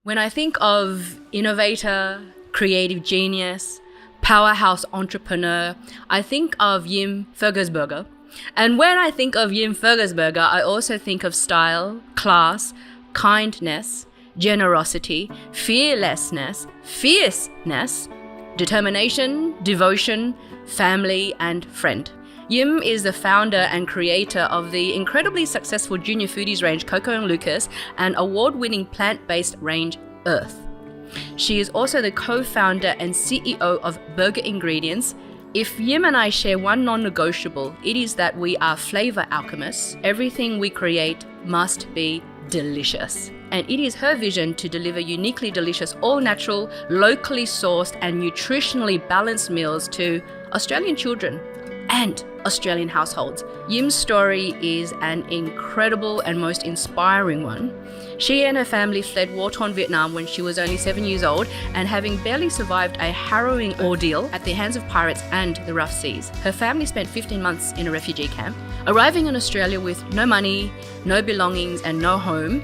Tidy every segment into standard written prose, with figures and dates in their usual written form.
When I think of innovator, creative genius, powerhouse entrepreneur, I think of Diem Fuggersberger. And when I think of Diem Fuggersberger, I also think of style, class, kindness, generosity, fearlessness, fierceness, determination, devotion, family, and friend. Diem is the founder and creator of the incredibly successful junior foodies range Coco Lucas and award-winning plant-based range Earth. She is also the co-founder and CEO of Berger Ingredients. If Diem and I share one non-negotiable, it is that we are flavor alchemists. Everything we create must be delicious. And it is her vision to deliver uniquely delicious, all-natural, locally sourced and nutritionally balanced meals to Australian children and Australian households. Diem's story is an incredible and most inspiring one. She and her family fled war-torn Vietnam when she was only 7 years old, and having barely survived a harrowing ordeal at the hands of pirates and the rough seas. Her family spent 15 months in a refugee camp. Arriving in Australia with no money, no belongings and no home,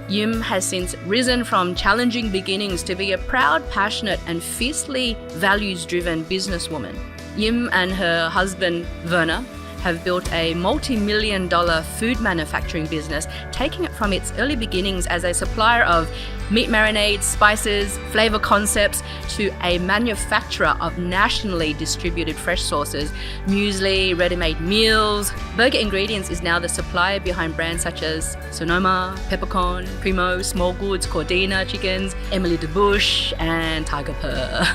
Diem has since risen from challenging beginnings to be a proud, passionate and fiercely values-driven businesswoman. Diem and her husband, Werner, have built a multi-million-dollar food manufacturing business, taking it from its early beginnings as a supplier of meat marinades, spices, flavor concepts, to a manufacturer of nationally distributed fresh sauces, muesli, ready-made meals. Berger Ingredients is now the supplier behind brands such as Sonoma, Peppercorn, Primo, Small Goods, Cordina Chickens, Emily de Bush, and Tiger Purrr.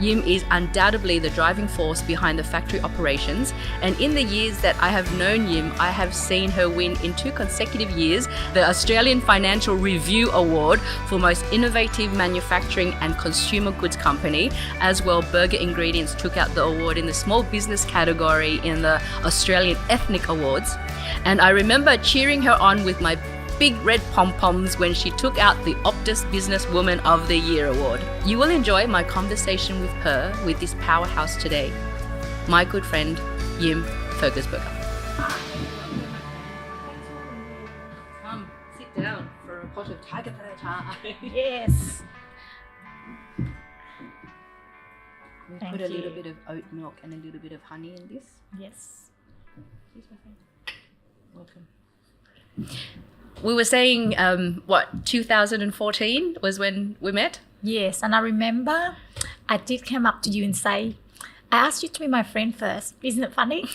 Diem is undoubtedly the driving force behind the factory operations, and in the years that I have known Diem, I have seen her win in 2 consecutive years the Australian Financial Review Award for Most Innovative Manufacturing and Consumer Goods Company. As well, Berger Ingredients took out the award in the small business category in the Australian Ethnic Awards. And I remember cheering her on with my big red pom-poms when she took out the Optus Businesswoman of the Year award. You will enjoy my conversation with her, with this powerhouse today, my good friend, Diem Fuggersberger. Come, sit down for a pot of tiger paratha. Yes. We Thank put a you. little bit of oat milk and a little bit of honey in this. Yes. Please, my friend. Welcome. We were saying, 2014 was when we met? Yes, and I remember I did come up to you and say, I asked you to be my friend first. Isn't it funny?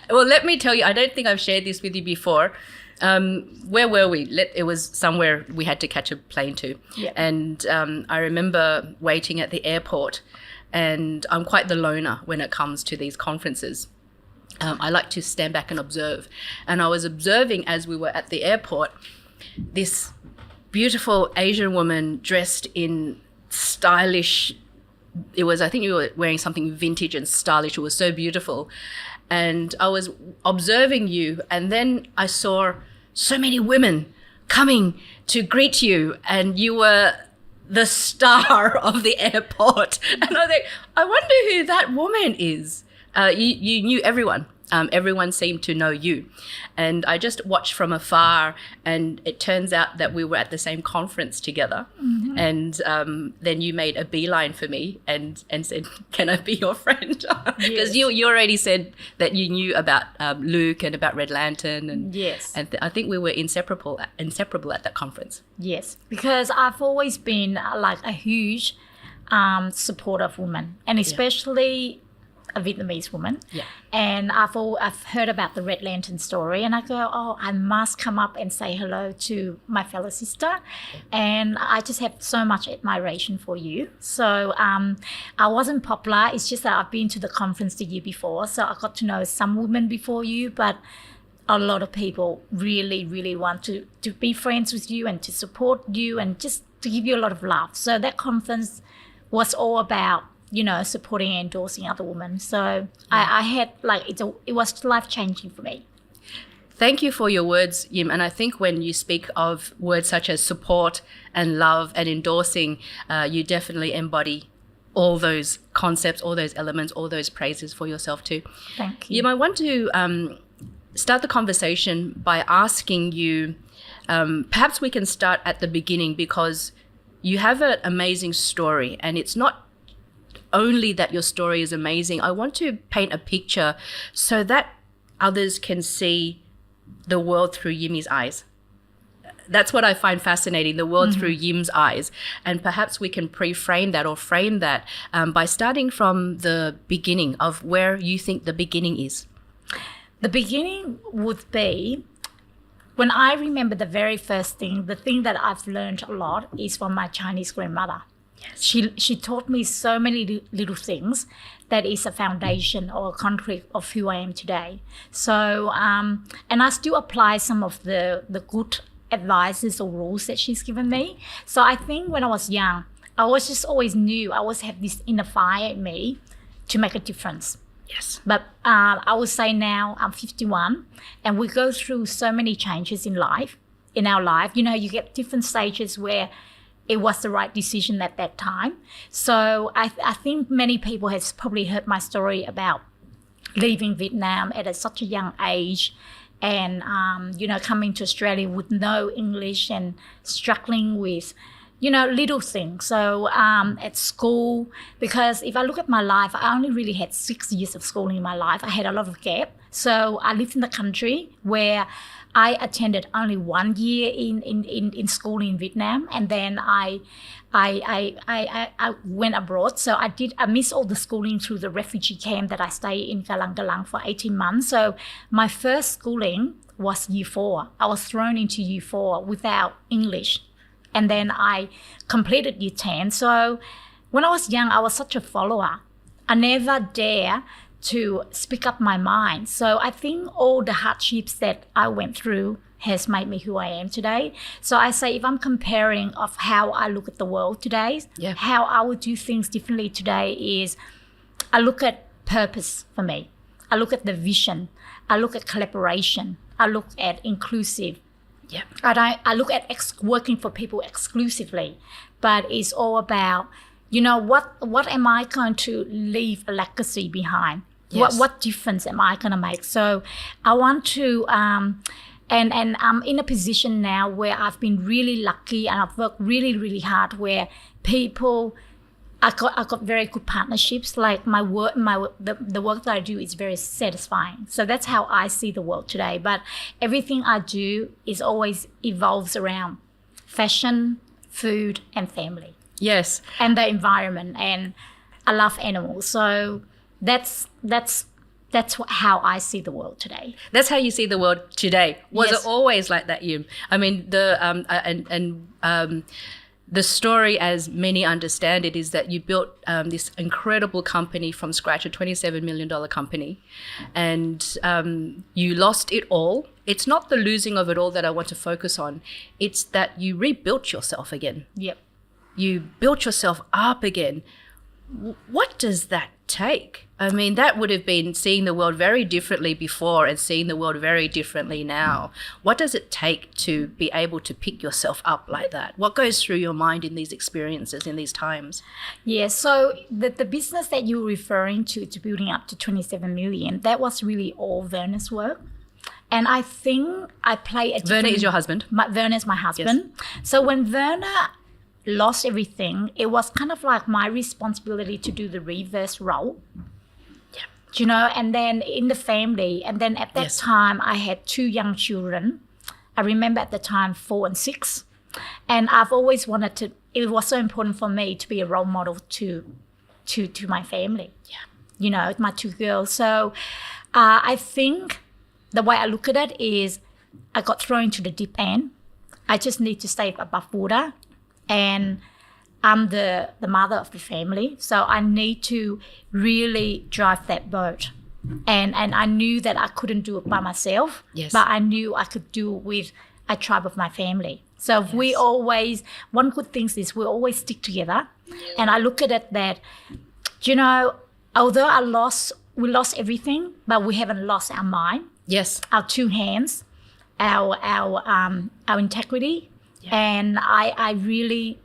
Well, let me tell you, I don't think I've shared this with you before. Where were we? It was somewhere we had to catch a plane to. Yeah. And I remember waiting at the airport, and I'm quite the loner when it comes to these conferences. I like to stand back and observe. And I was observing as we were at the airport, this beautiful Asian woman dressed in stylish, I think you were wearing something vintage and stylish. It was so beautiful. And I was observing you, and then I saw so many women coming to greet you, and you were the star of the airport. And I think, I wonder who that woman is. You knew everyone. Everyone seemed to know you. And I just watched from afar, and it turns out that we were at the same conference together. Mm-hmm. And then you made a beeline for me and said, can I be your friend? Because you already said that you knew about Luke and about Red Lantern. And, yes. And I think we were inseparable at that conference. Yes, because I've always been like a huge supporter of women, and especially a Vietnamese woman. Yeah. And I've heard about the Red Lantern story, and I go, oh, I must come up and say hello to my fellow sister. And I just have so much admiration for you. So I wasn't popular. It's just that I've been to the conference the year before, so I got to know some women before you, but a lot of people really, really want to be friends with you and to support you and just to give you a lot of love. So that conference was all about, supporting and endorsing other women. So I had it was life-changing for me. Thank you for your words, Diem. And I think when you speak of words such as support and love and endorsing, you definitely embody all those concepts, all those elements, all those praises for yourself too. Thank you. Diem, I want to start the conversation by asking you Perhaps we can start at the beginning, because you have an amazing story, and it's not only that your story is amazing. I want to paint a picture so that others can see the world through Yimi's eyes. That's what I find fascinating, the world through Yim's eyes. And perhaps we can pre-frame that or frame that by starting from the beginning of where you think the beginning is. The beginning would be, when I remember the very first thing, the thing that I've learned a lot is from my Chinese grandmother. Yes. She taught me so many little things that is a foundation or a concrete of who I am today. So, and I still apply some of the good advices or rules that she's given me. So I think when I was young, I was just always knew, I always have this inner fire in me to make a difference. Yes. But I would say now I'm 51, and we go through so many changes in our life. You know, you get different stages where it was the right decision at that time. So I think many people have probably heard my story about leaving Vietnam at such a young age, and coming to Australia with no English and struggling with little things. So at school, because if I look at my life, I only really had 6 years of schooling in my life. I had a lot of gap. So I lived in the country where I attended only 1 year in school in Vietnam, and then I went abroad. So I missed all the schooling through the refugee camp that I stayed in Galang for 18 months. So my first schooling was year 4. I was thrown into year 4 without English. And then I completed year 10. So when I was young, I was such a follower. I never dare to speak up my mind. So I think all the hardships that I went through has made me who I am today. So I say, if I'm comparing of how I look at the world today, how I would do things differently today is, I look at purpose for me. I look at the vision. I look at collaboration. I look at inclusive. Yeah. I look at working for people exclusively, but it's all about, what am I going to leave a legacy behind? Yes. What difference am I going to make? So I want to, and I'm in a position now where I've been really lucky, and I've worked really, really hard, where people, I got very good partnerships. Like the work that I do is very satisfying. So that's how I see the world today. But everything I do is always evolves around fashion, food, and family. Yes. And the environment, and I love animals. So that's how I see the world today. That's how you see the world today. Was Yes. it always like that, Yim? I mean, the story, as many understand it, is that you built this incredible company from scratch, a $27 million company, and you lost it all. It's not the losing of it all that I want to focus on. It's that you rebuilt yourself again. Yep. You built yourself up again. What does that take? I mean, that would have been seeing the world very differently before and seeing the world very differently now. What does it take to be able to pick yourself up like that? What goes through your mind in these experiences, in these times? Yeah, so the business that you're referring to building up to 27 million, that was really all Werner's work. And I think I play a different... Werner is your husband? Werner is my husband. Yes. So when Werner lost everything, it was kind of like my responsibility to do the reverse role. Yeah. And then in the family, and then at that time I had 2 young children. I remember at the time 4 and 6. And I've always wanted to, it was so important for me to be a role model to my family. Yeah. My 2 girls. So I think the way I look at it is, I got thrown into the deep end. I just need to stay above water. And I'm the mother of the family, so I need to really drive that boat. And I knew that I couldn't do it by myself, but I knew I could do it with a tribe of my family. So we always, one good thing is we always stick together. And I look at it that, although we lost everything, but we haven't lost our mind. Yes. Our 2 hands, our integrity. Yeah. And I really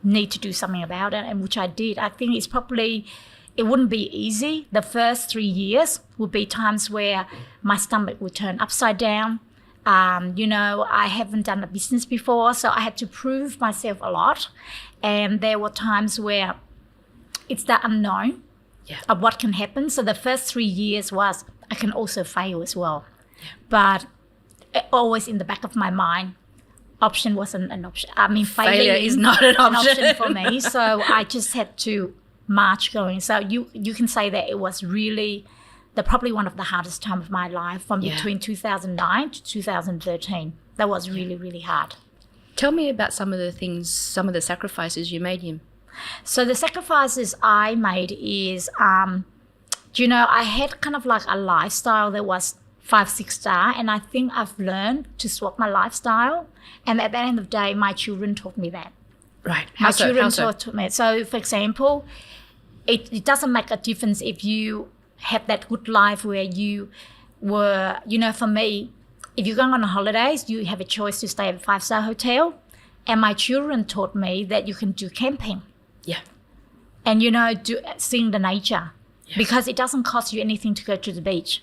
need to do something about it, and which I did. I think it wouldn't be easy. The first 3 years would be times where my stomach would turn upside down. I haven't done a business before, so I had to prove myself a lot. And there were times where it's the unknown of what can happen. So the first 3 years was, I can also fail as well. Yeah. But always in the back of my mind, option wasn't an option. I mean, failure is not an option for me. So I just had to march going. So you can say that it was really probably one of the hardest time of my life from between 2009 to 2013. That was really, really hard. Tell me about some of the sacrifices you made, Yim. So the sacrifices I made is, I had kind of like a lifestyle that was 5-6 star, and I think I've learned to swap my lifestyle. And at the end of the day, my children taught me that. Right. My children taught me. So, for example, it doesn't make a difference if you had that good life where you were, for me, if you're going on holidays, you have a choice to stay at a 5-star hotel. And my children taught me that you can do camping. Yeah. And, seeing the nature. Yeah. Because it doesn't cost you anything to go to the beach,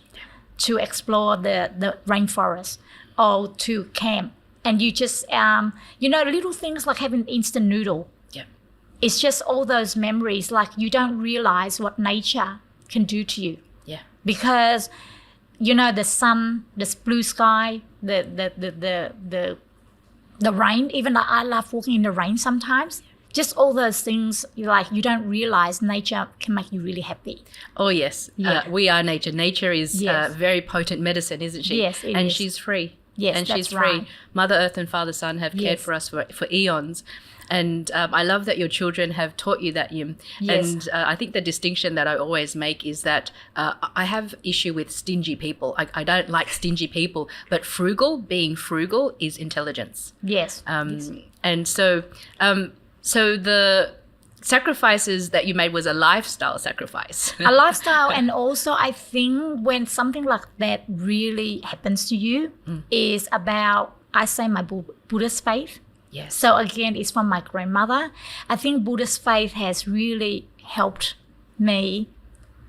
to explore the rainforest, or to camp. And you just, little things like having instant noodle. Yeah. It's just all those memories, like you don't realize what nature can do to you. Yeah. Because, the sun, the blue sky, the rain, even I love walking in the rain sometimes. Just all those things, you don't realize nature can make you really happy. Oh, yes. Yeah. We are nature. Nature is very potent medicine, isn't she? Yes, it and is. She's free. Yes, and she's that's free. right. Mother Earth and Father Sun have cared for us for eons. And I love that your children have taught you that, Yim. Yes. And I think the distinction that I always make is that I have issue with stingy people. I don't like stingy people, but being frugal is intelligence. Yes. And so the sacrifices that you made was a lifestyle sacrifice. A lifestyle, and also I think when something like that really happens to you is about, I say, my Buddhist faith. Yes. So again, it's from my grandmother. I think Buddhist faith has really helped me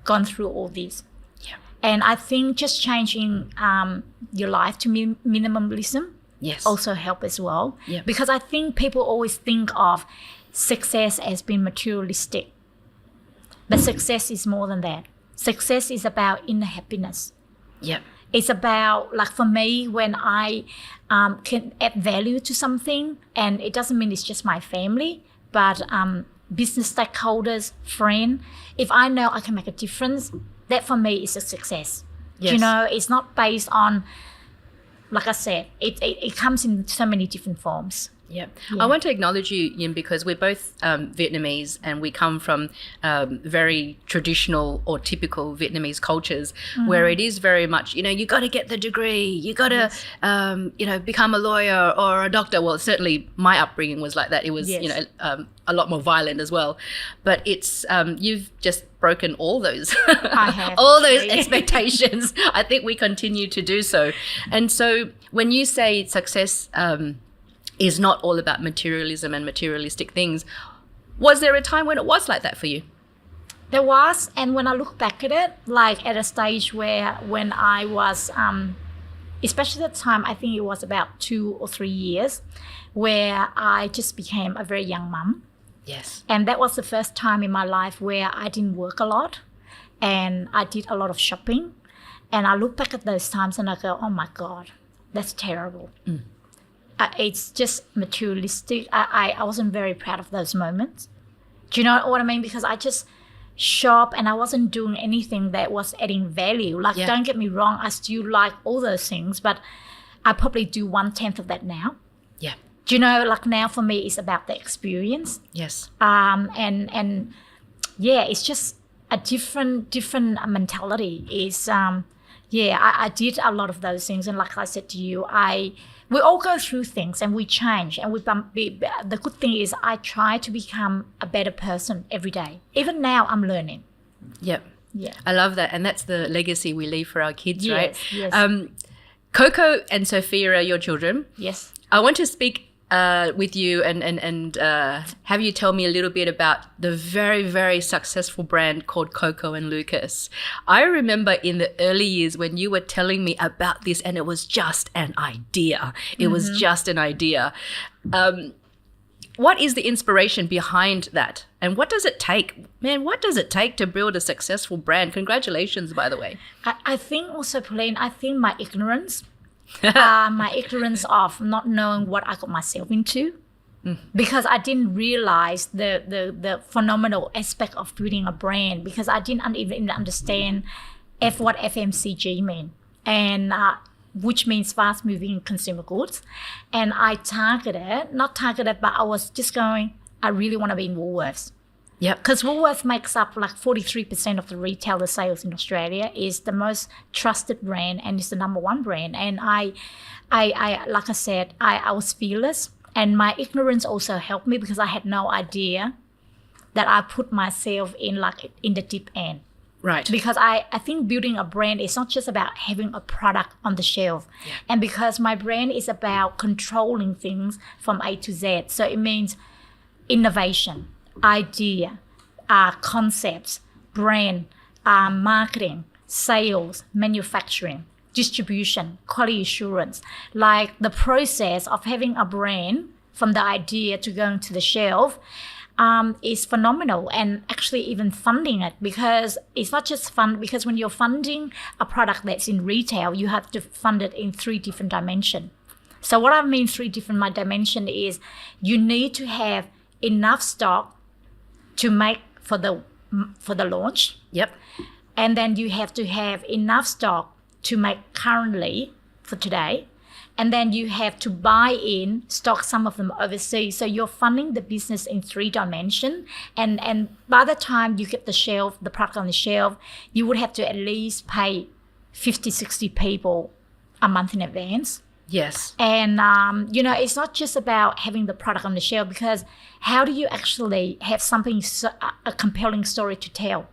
gone through all this. Yeah. And I think just changing your life to minimalism also help as well. Yeah. Because I think people always think of success as being materialistic. But success is more than that. Success is about inner happiness. Yeah. It's about, like for me, when I can add value to something, and it doesn't mean it's just my family, but business stakeholders, friend, if I know I can make a difference, that for me is a success. Yes. It's not based on, like I said, it comes in so many different forms. Yeah. I want to acknowledge you, Yim, because we're both Vietnamese, and we come from very traditional or typical Vietnamese cultures where it is very much, you got to get the degree, you got to, become a lawyer or a doctor. Well, certainly my upbringing was like that. It was, a lot more violent as well. But it's, you've just broken all those, all those expectations. I think we continue to do so. And so when you say success, is not all about materialism and materialistic things. Was there a time when it was like that for you? There was, and when I look back at it, like at a stage when I was, especially at the time, I think it was about 2 or 3 years, where I just became a very young mum. Yes. And that was the first time in my life where I didn't work a lot, and I did a lot of shopping. And I look back at those times and I go, oh my God, that's terrible. It's just materialistic. I wasn't very proud of those moments. Do you know what I mean? Because I just shop and I wasn't doing anything that was adding value. Like, don't get me wrong, I still like all those things, but I probably do 1/10 of that now. Yeah. Do you know, like now for me, it's about the experience. Yes. And it's just a different mentality. Is I did a lot of those things, and like I said to you, we all go through things and we change, and the good thing is I try to become a better person every day. Even now I'm learning. Yep. Yeah. I love that. And that's the legacy we leave for our kids, right? Yes. Coco and Sophia are your children. Yes. I want to speak with you and have you tell me a little bit about the very, very successful brand called Coco and Lucas. I remember in the early years when you were telling me about this, and it was just an idea. It was just an idea. What is the inspiration behind that? And what does it take? Man, what does it take to build a successful brand? Congratulations, by the way. I think also, Pauline, my ignorance, my ignorance of not knowing what I got myself into, because I didn't realize the phenomenal aspect of building a brand, because I didn't even understand what FMCG mean, and which means fast moving consumer goods. And I not targeted, but I was just going, I really want to be in Woolworths. Yep. Because Woolworths makes up like 43% of the retailer sales in Australia, is the most trusted brand and is the number one brand. And I like I said, I was fearless, and my ignorance also helped me because I had no idea that I put myself in the deep end. Right. Because I think building a brand is not just about having a product on the shelf. Yeah. And because my brand is about controlling things from A to Z. So it means innovation, idea, concepts, brand, marketing, sales, manufacturing, distribution, quality assurance. Like the process of having a brand from the idea to going to the shelf is phenomenal. And actually even funding it, because it's not just fund, because when you're funding a product that's in retail, you have to fund it in 3 different dimensions. So what I mean 3 different dimensions is you need to have enough stock to make for the launch. Yep. And then you have to have enough stock to make currently for today. And then you have to buy in stock, some of them overseas. So you're funding the business in 3 dimensions. And by the time you get the product on the shelf, you would have to at least pay 50, 60 people a month in advance. Yes. And, it's not just about having the product on the shelf, because how do you actually have something, a compelling story to tell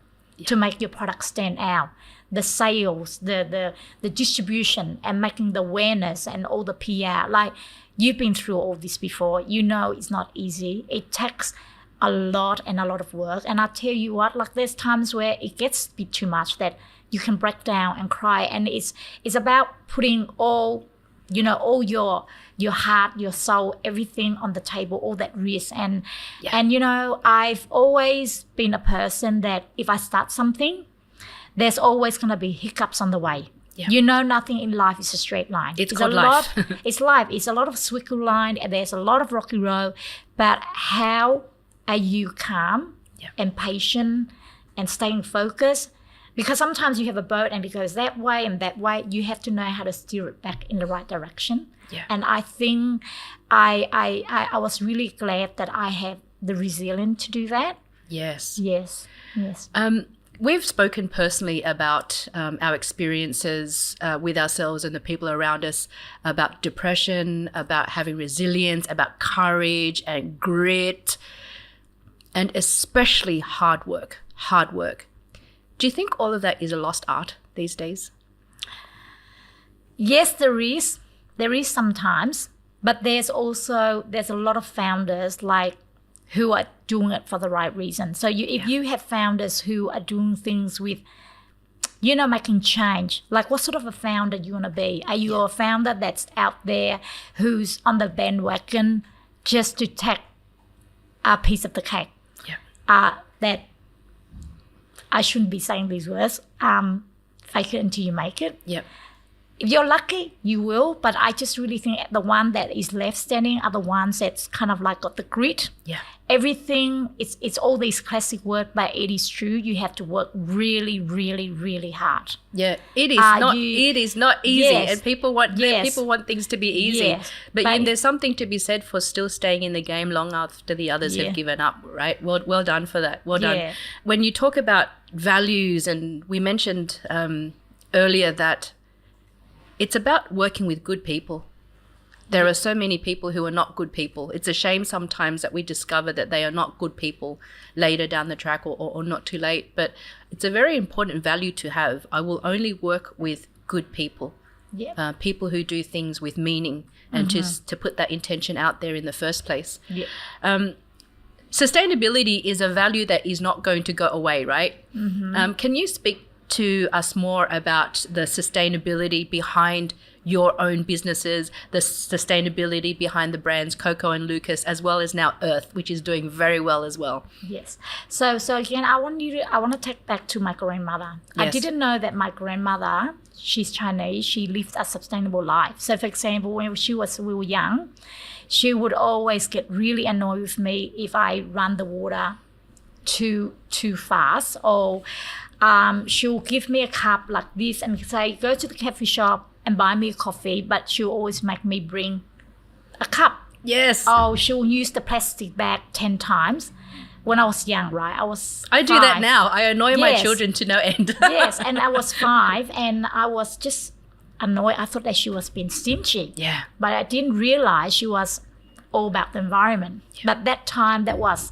to make your product stand out? The sales, the distribution, and making the awareness and all the PR. Like, you've been through all this before. You know it's not easy. It takes a lot of work. And I tell you what, like there's times where it gets a bit too much that you can break down and cry. And it's about putting all your heart, your soul, everything on the table, all that risk. And I've always been a person that if I start something, there's always going to be hiccups on the way. Yeah. Nothing in life is a straight line. It's called life. It's life. It's a lot of swiggle line, and there's a lot of rocky road. But how are you calm and patient and staying focused? Because sometimes you have a boat and it goes that way and that way. You have to know how to steer it back in the right direction. Yeah. And I think I was really glad that I had the resilience to do that. Yes. Yes. We've spoken personally about our experiences with ourselves and the people around us, about depression, about having resilience, about courage and grit, and especially hard work. Do you think all of that is a lost art these days? Yes, there is. There is sometimes, but there's a lot of founders who are doing it for the right reason. So if you have founders who are doing things with, making change, like what sort of a founder do you want to be? Are you a founder that's out there who's on the bandwagon just to take a piece of the cake? Yeah. That I shouldn't be saying these words. Fake it until you make it. Yep. If you're lucky, you will, but I just really think the one that is left standing are the ones that's kind of like got the grit. Yeah. Everything, it's all these classic words, but it is true. You have to work really, really, really hard. Yeah, it is not easy, yes, and people want things to be easy. Yes, but there's something to be said for still staying in the game long after the others have given up, right? Well done for that. Well done. Yeah. When you talk about values, and we mentioned earlier that it's about working with good people. There are so many people who are not good people. It's a shame sometimes that we discover that they are not good people later down the track or not too late. But it's a very important value to have. I will only work with good people. Yeah. People who do things with meaning and to put that intention out there in the first place. Yeah. Sustainability is a value that is not going to go away, right? Can you speak to us more about the sustainability behind your own businesses, the sustainability behind the brands Coco and Lucas, as well as now Earth, which is doing very well as well? Yes. So again, I want to take back to my grandmother. Yes. I didn't know that my grandmother, she's Chinese, she lived a sustainable life. So for example, when we were young, she would always get really annoyed with me if I run the water too fast, or she'll give me a cup like this and say, go to the cafe shop and buy me a coffee, but she'll always make me bring a cup. Yes. Oh, she'll use the plastic bag 10 times. When I was young, right? I do that now. I annoy my children to no end. Yes, and I was 5 and I was just annoyed. I thought that she was being stingy. Yeah. But I didn't realize she was all about the environment. Yeah. But that time, that was,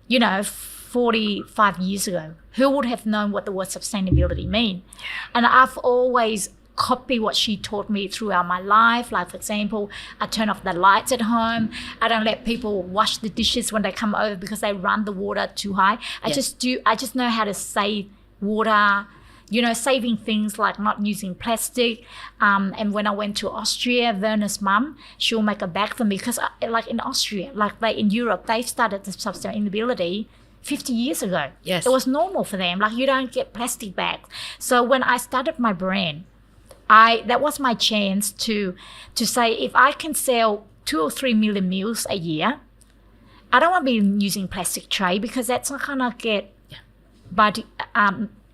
45 years ago. Who would have known what the word sustainability mean? Yeah. And I've always copied what she taught me throughout my life. Like, for example, I turn off the lights at home. I don't let people wash the dishes when they come over because they run the water too high. I just know how to save water, saving things like not using plastic. And when I went to Austria, Werner's mum, she'll make a bag for me because like in Austria, like in Europe, they started the sustainability 50 years ago. Yes. It was normal for them. Like, you don't get plastic bags. So when I started my brand, that was my chance to say, if I can sell 2 or 3 million meals a year, I don't want to be using plastic tray because that's not gonna get, but it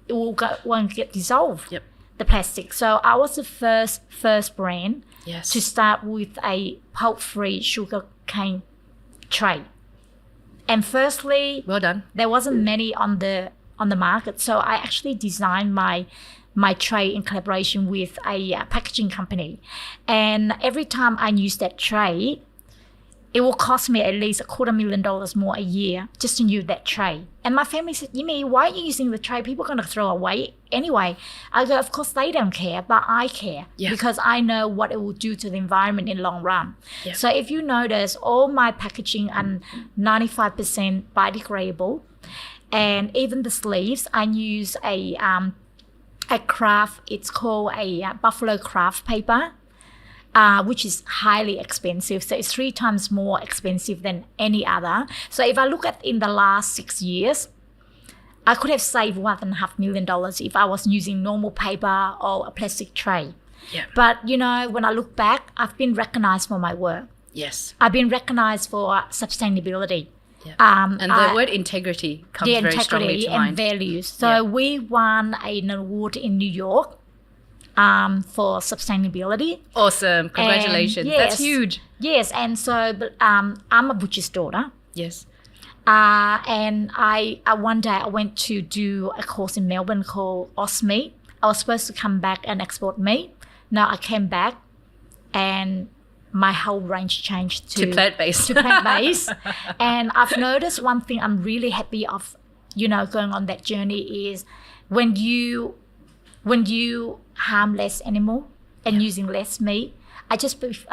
won't get dissolved. Yep. The plastic. So I was the first brand to start with a pulp-free sugar cane tray. And firstly, well done. There wasn't many on the market, so I actually designed my tray in collaboration with a packaging company. And every time I use that tray, it will cost me at least $250,000 more a year just to use that tray. And my family said, Yimi, why are you using the tray? People are going to throw away anyway. I go, of course they don't care, but I care because I know what it will do to the environment in the long run. Yeah. So if you notice, all my packaging are 95% biodegradable. And even the sleeves, I use a craft, it's called a buffalo craft paper. Which is highly expensive. So it's 3 times more expensive than any other. So if I look at in the last 6 years, I could have saved $1.5 million if I was using normal paper or a plastic tray. Yeah. But, when I look back, I've been recognized for my work. Yes. I've been recognized for sustainability. Yeah. And the word integrity comes very strongly to mind. And values. So we won an award in New York for sustainability. Awesome. Congratulations. That's huge. Yes. And so I'm a Buddhist daughter. Yes. And I one day I went to do a course in Melbourne called OSME. I was supposed to come back and export meat. Now I came back and my whole range changed to plant-based. And I've noticed one thing I'm really happy of, going on that journey is when you harm less animal and using less meat, I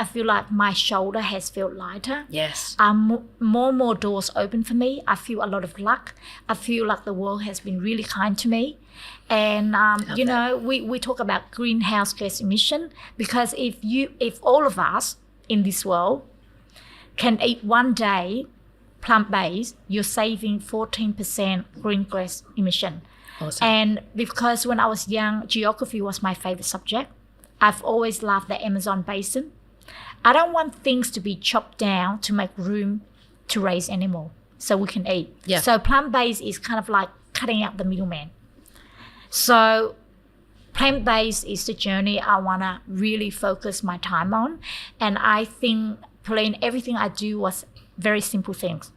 feel like my shoulder has felt lighter. Yes. More and more doors open for me. I feel a lot of luck. I feel like the world has been really kind to me. And we talk about greenhouse gas emission, because if all of us in this world can eat one day plant-based, you're saving 14% green gas emission. Awesome. And because when I was young, geography was my favorite subject. I've always loved the Amazon basin. I don't want things to be chopped down to make room to raise animal so we can eat. Yeah. So plant-based is kind of like cutting out the middleman. So plant-based is the journey I want to really focus my time on. And I think, Pauline, everything I do was very simple things.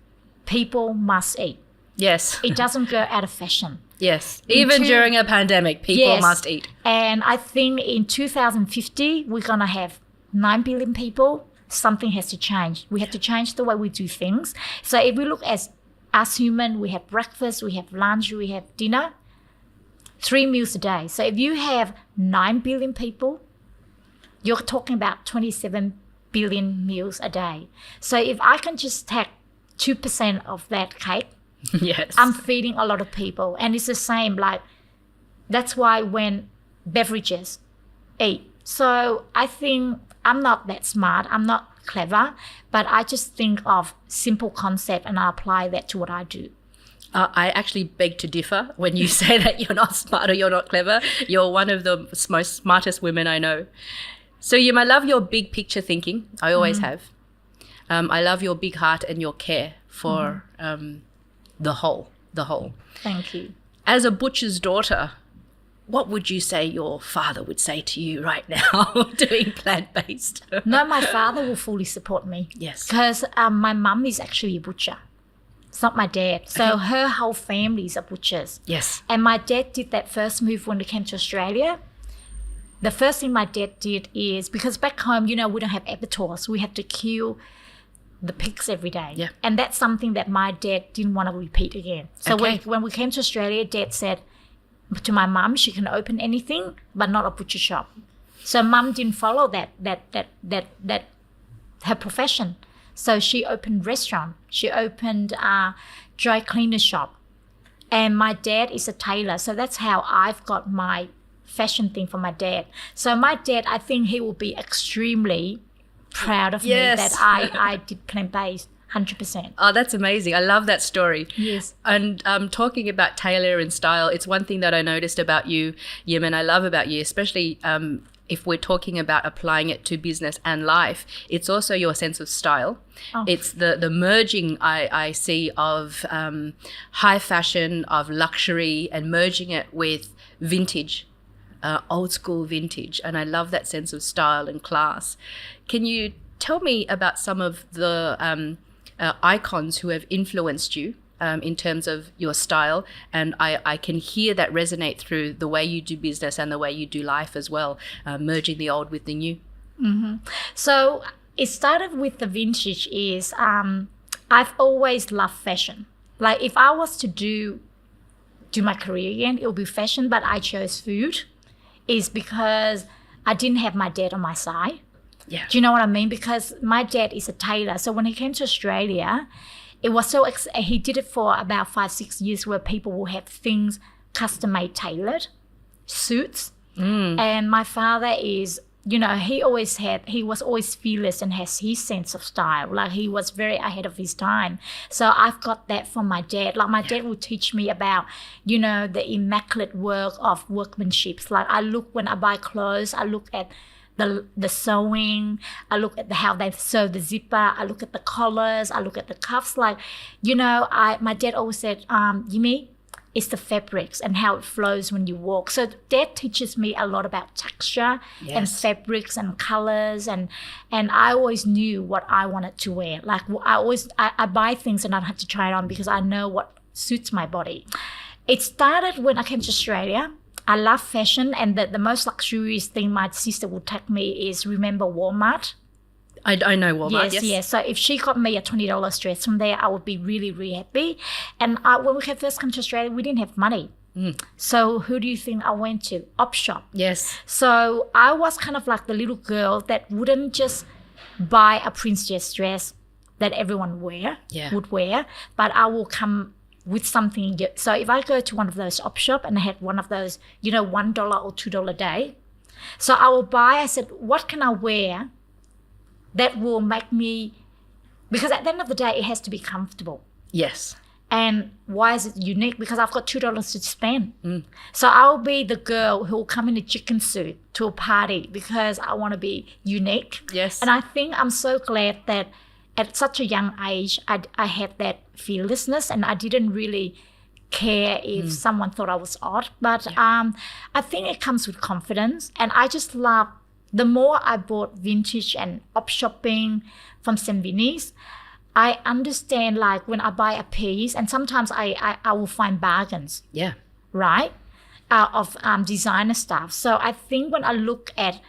People must eat. Yes. It doesn't go out of fashion. Yes. Even during a pandemic, people must eat. And I think in 2050, we're going to have 9 billion people. Something has to change. We have to change the way we do things. So if we look as us human, we have breakfast, we have lunch, we have dinner, 3 meals a day. So if you have 9 billion people, you're talking about 27 billion meals a day. So if I can just take 2% of that cake, Yes. I'm feeding a lot of people. And it's the same, like, that's why when beverages eat. So I think I'm not that smart, I'm not clever, but I just think of simple concept and I apply that to what I do. I actually beg to differ when you say that you're not smart or you're not clever. You're one of the most smartest women I know. So I love your big picture thinking. I always have. I love your big heart and your care for the whole. Thank you. As a butcher's daughter, what would you say your father would say to you right now doing plant-based? No, my father will fully support me. Yes. Because my mum is actually a butcher. It's not my dad. So her whole family is butchers. Yes. And my dad did that first move when we came to Australia. The first thing my dad did is, because back home, we don't have abattoirs. We have to kill the pigs every day. Yeah. And that's something that my dad didn't want to repeat again. So when we came to Australia, Dad said to my mum, she can open anything, but not a butcher shop. So mum didn't follow that her profession. So she opened restaurant. She opened a dry cleaner shop. And my dad is a tailor. So that's how I've got my fashion thing from my dad. So my dad, I think he will be extremely proud of me that I did plant-based 100%. Oh, that's amazing. I love that story. Yes. And talking about tailor and style, it's one thing that I noticed about you, Yim, and I love about you, especially if we're talking about applying it to business and life, it's also your sense of style. Oh. It's the merging I see of high fashion, of luxury, and merging it with vintage, old school vintage. And I love that sense of style and class. Can you tell me about some of the icons who have influenced you in terms of your style? And I can hear that resonate through the way you do business and the way you do life as well, merging the old with the new. Mm-hmm. So it started with the vintage is I've always loved fashion. Like if I was to do my career again, it would be fashion, but I chose food is because I didn't have my dad on my side. Yeah. Do you know what I mean? Because my dad is a tailor. So when he came to Australia, it was so, he did it for about 5-6 years where people will have things custom-made tailored, suits. And my father is, he was always fearless and has his sense of style. Like he was very ahead of his time. So I've got that from my dad. Like my dad will teach me about, the immaculate work of workmanship. Like when I buy clothes, I look at the sewing, I look at how they sew the zipper, I look at the collars, I look at the cuffs. Like, my dad always said, Yimi, it's the fabrics and how it flows when you walk. So Dad teaches me a lot about texture and fabrics and colors, and I always knew what I wanted to wear. Like I buy things and I don't have to try it on because I know what suits my body. It started when I came to Australia. I love fashion, and the most luxurious thing my sister would take me is, remember Walmart? I know Walmart, yes. So if she got me a $20 dress from there, I would be really, really happy. And when we first come to Australia, we didn't have money. So who do you think I went to? Op Shop. Yes. So I was kind of like the little girl that wouldn't just buy a princess dress that everyone would wear, but I will come with something. So if I go to one of those Op Shop and I had one of those, $1 or $2 a day, so I will buy, I said, what can I wear that will make me, because at the end of the day, it has to be comfortable. Yes. And why is it unique? Because I've got $2 to spend. So I'll be the girl who will come in a chicken suit to a party because I want to be unique. Yes. And I think I'm so glad that at such a young age, I had that fearlessness, and I didn't really care if someone thought I was odd. But I think it comes with confidence. And I just love, the more I bought vintage and op shopping from St. Vinny's, I understand, like when I buy a piece, and sometimes I will find bargains. Yeah. Right? Of designer stuff. So I think when I look at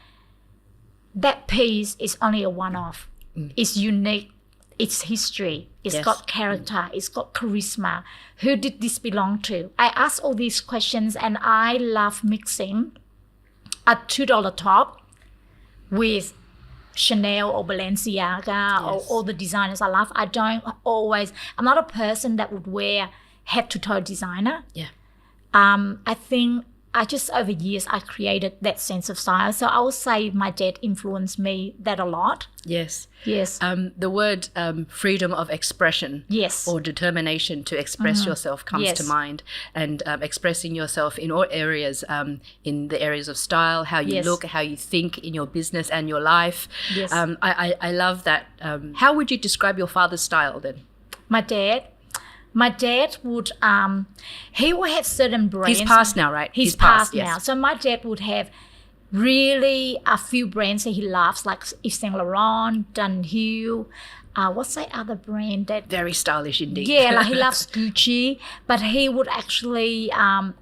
that piece, is only a one-off. It's unique. It's history. It's got character. It's got charisma. Who did this belong to? I ask all these questions, and I love mixing a $2 top with Chanel or Balenciaga or all the designers I love. I'm not a person that would wear head to toe designer. Yeah. I think over years, I created that sense of style. So I would say my dad influenced me that a lot. Yes. Yes. The word freedom of expression, yes, or determination to express yourself comes to mind, and expressing yourself in all areas, in the areas of style, how you look, how you think in your business and your life. Yes. I love that. How would you describe your father's style then? My dad would, he would have certain brands. He's passed now, right? He's passed now. Yes. So my dad would have really a few brands that he loves, like Yves Saint Laurent, Dunhill. What's that other brand that? Very stylish indeed. Yeah, like he loves Gucci, but he would actually,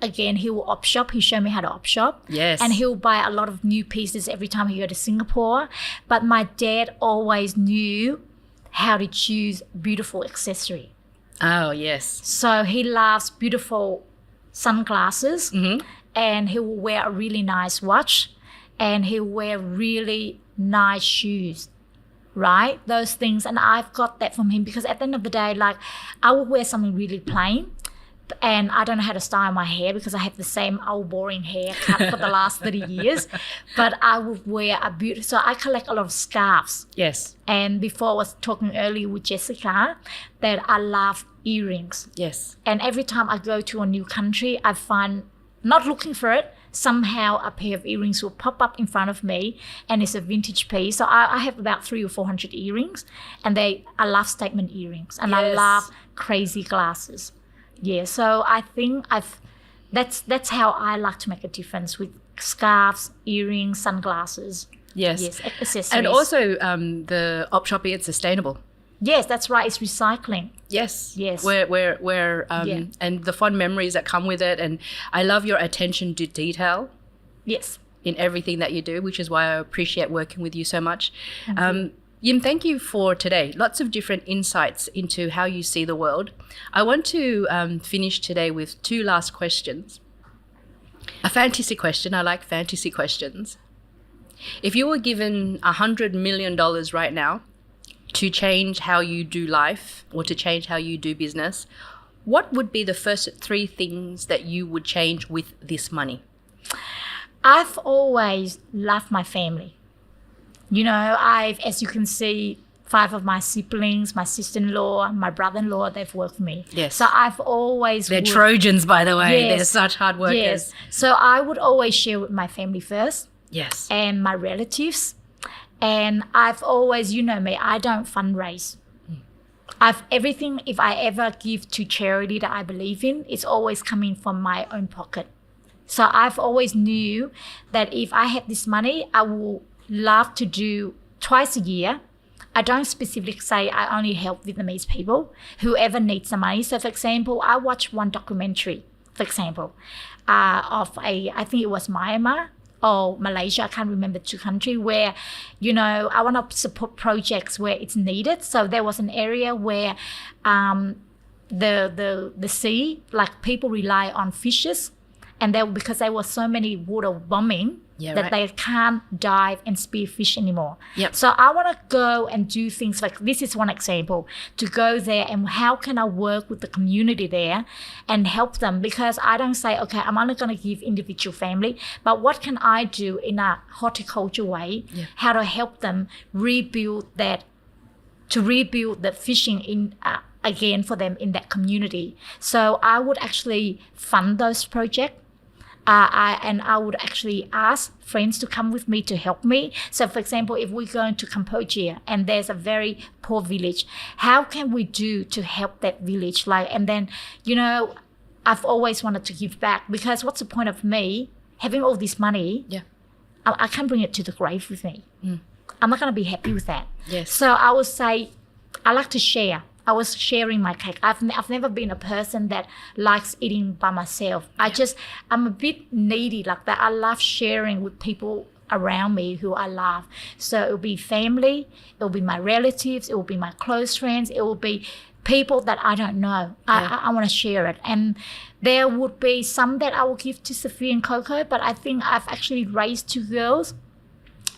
again, he will op shop. He showed me how to op shop. Yes. And he'll buy a lot of new pieces every time he go to Singapore. But my dad always knew how to choose beautiful accessory. Oh, yes. So he loves beautiful sunglasses, and he will wear a really nice watch, and he'll wear really nice shoes, right? Those things. And I've got that from him, because at the end of the day, like, I will wear something really plain, and I don't know how to style my hair because I have the same old boring haircut for the last 30 years. But I would wear a beautiful, so I collect a lot of scarves. Yes. And before I was talking earlier with Jessica that I love earrings. Yes. And every time I go to a new country, I find, not looking for it, somehow a pair of earrings will pop up in front of me, and it's a vintage piece. So I have about 300 or 400 earrings, and I love statement earrings, and I love crazy glasses. Yeah, so I think that's how I like to make a difference with scarves, earrings, sunglasses. Yes, accessories. And also the op shopping, it's sustainable. Yes, that's right. It's recycling. Yes. Yes. And the fond memories that come with it. And I love your attention to detail. Yes. In everything that you do, which is why I appreciate working with you so much. Yim, thank you for today. Lots of different insights into how you see the world. I want to finish today with 2 last questions. A fantasy question. I like fantasy questions. If you were given $100 million right now to change how you do life or to change how you do business, what would be the first 3 things that you would change with this money? I've always loved my family. You know, as you can see, 5 of my siblings, my sister-in-law, my brother-in-law, they've worked for me. Yes. So I've always... They're Trojans, by the way. Yes. They're such hard workers. Yes. So I would always share with my family first. Yes. And my relatives. And I've always, you know me, I don't fundraise. Everything, if I ever give to charity that I believe in, it's always coming from my own pocket. So I've always knew that if I had this money, I will love to do twice a year. I don't specifically say I only help Vietnamese people, whoever needs the money. So for example, I watched one documentary, for example, I think it was Myanmar or Malaysia, I can't remember 2 countries, where, you know, I want to support projects where it's needed. So there was an area where the sea, like people rely on fishes, and because there was so many water bombing, they can't dive and spear fish anymore. Yep. So I want to go and do things like, this is one example, to go there and how can I work with the community there and help them, because I don't say, okay, I'm only going to give individual family, but what can I do in a horticulture way, how to help them rebuild the fishing in again for them in that community. So I would actually fund those projects. I would actually ask friends to come with me to help me. So for example, if we're going to Cambodia and there's a very poor village, how can we do to help that village? And then, you know, I've always wanted to give back, because what's the point of me having all this money? Yeah. I can't bring it to the grave with me. I'm not going to be happy with that. Yes. So I would say I like to share. I was sharing my cake. I've never been a person that likes eating by myself. I'm a bit needy like that. I love sharing with people around me who I love. So it will be family, it will be my relatives, it will be my close friends, it will be people that I don't know. I want to share it. And there would be some that I will give to Sophie and Coco, but I think I've actually raised 2 girls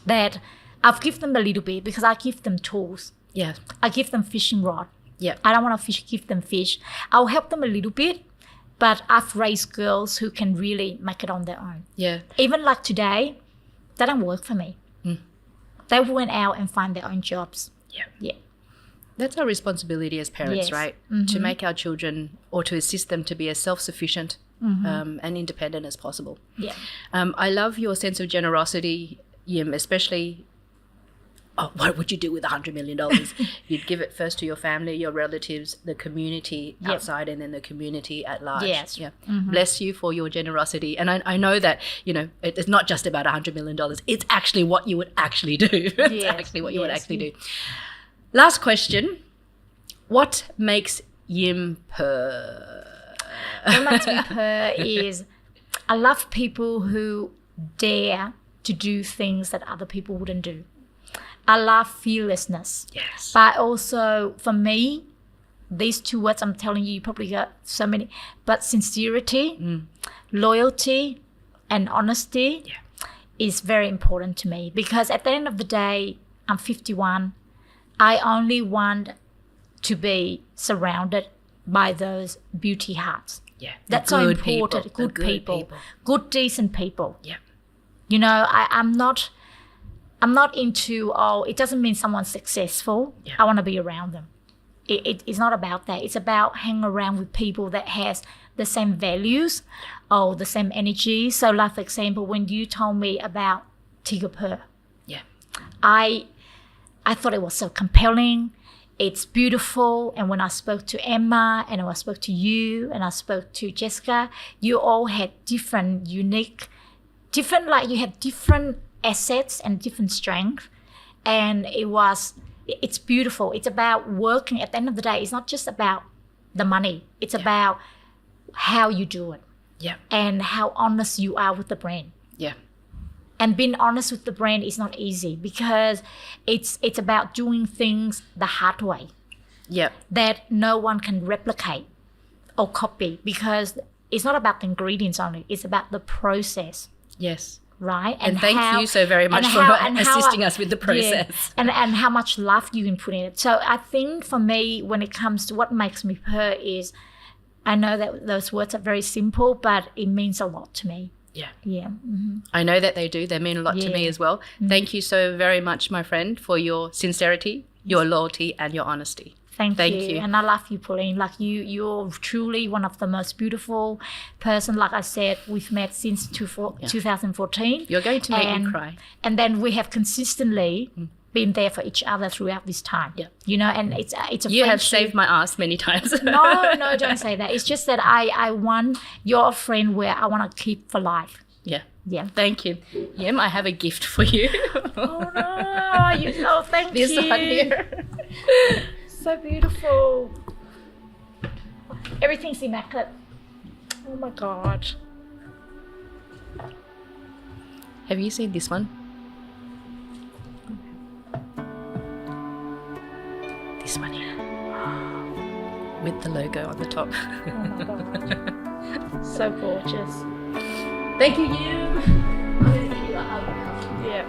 that I'll give them a little bit because I give them tools. Yeah. I give them fishing rod. Yeah. I don't want to give them fish. I'll help them a little bit, but I've raised girls who can really make it on their own. Yeah. Even like today, they don't work for me. They went out and find their own jobs. Yeah. Yeah. That's our responsibility as parents, Yes. right? To make our children or to assist them to be as self-sufficient and independent as possible. Yeah. I love your sense of generosity, Yim, especially, what would you do with $100 million? You'd give it first to your family, your relatives, the community outside, and then the community at large. Yes. Yeah. Bless you for your generosity. And I know that, it's not just about $100 million. It's actually what you would actually do. It's actually what you would actually do. Last question. What makes Yim purr? What makes me purr is I love people who dare to do things that other people wouldn't do. I love fearlessness. Yes. But also, for me, these two words I'm telling you, you probably got so many, but sincerity, loyalty, and honesty is very important to me, because at the end of the day, I'm 51. I only want to be surrounded by those beauty hearts. Yeah. That's so important. Good people. Good, decent people. Yeah. I'm not into, it doesn't mean someone's successful. Yeah. I want to be around them. It's not about that. It's about hanging around with people that has the same values or the same energy. So like, for example, when you told me about Purrr, I thought it was so compelling. It's beautiful. And when I spoke to Emma and I spoke to you and I spoke to Jessica, you all had different you had different assets and different strength. And it's beautiful. It's about working. At the end of the day, it's not just about the money. It's about how you do it. Yeah. And how honest you are with the brand. Yeah. And being honest with the brand is not easy, because it's about doing things the hard way. Yeah. That no one can replicate or copy, because it's not about the ingredients only. It's about the process. Yes. Right? And thank you so very much for assisting us with the process. Yeah, and how much love you can put in it. So I think for me, when it comes to what makes me purr, is I know that those words are very simple, but it means a lot to me. Yeah. Yeah. Mm-hmm. I know that they do. They mean a lot to me as well. Mm-hmm. Thank you so very much, my friend, for your sincerity, your loyalty, and your honesty. Thank you. And I love you, Pauline. Like you're truly one of the most beautiful person. Like I said, we've met since 2014. You're going to make me cry. And then we have consistently been there for each other throughout this time. Yeah. And it's a You have saved my ass many times. No, don't say that. It's just that I want, you're a friend where I want to keep for life. Yeah. Yeah. Thank you. Yim, I have a gift for you. Oh no, thank you. This one here. So beautiful. Everything's immaculate. Oh my God. Have you seen this one? This one here. With the logo on the top. Oh my God. So gorgeous. Thank you, Yim. I'm going to give you a hug. Yeah.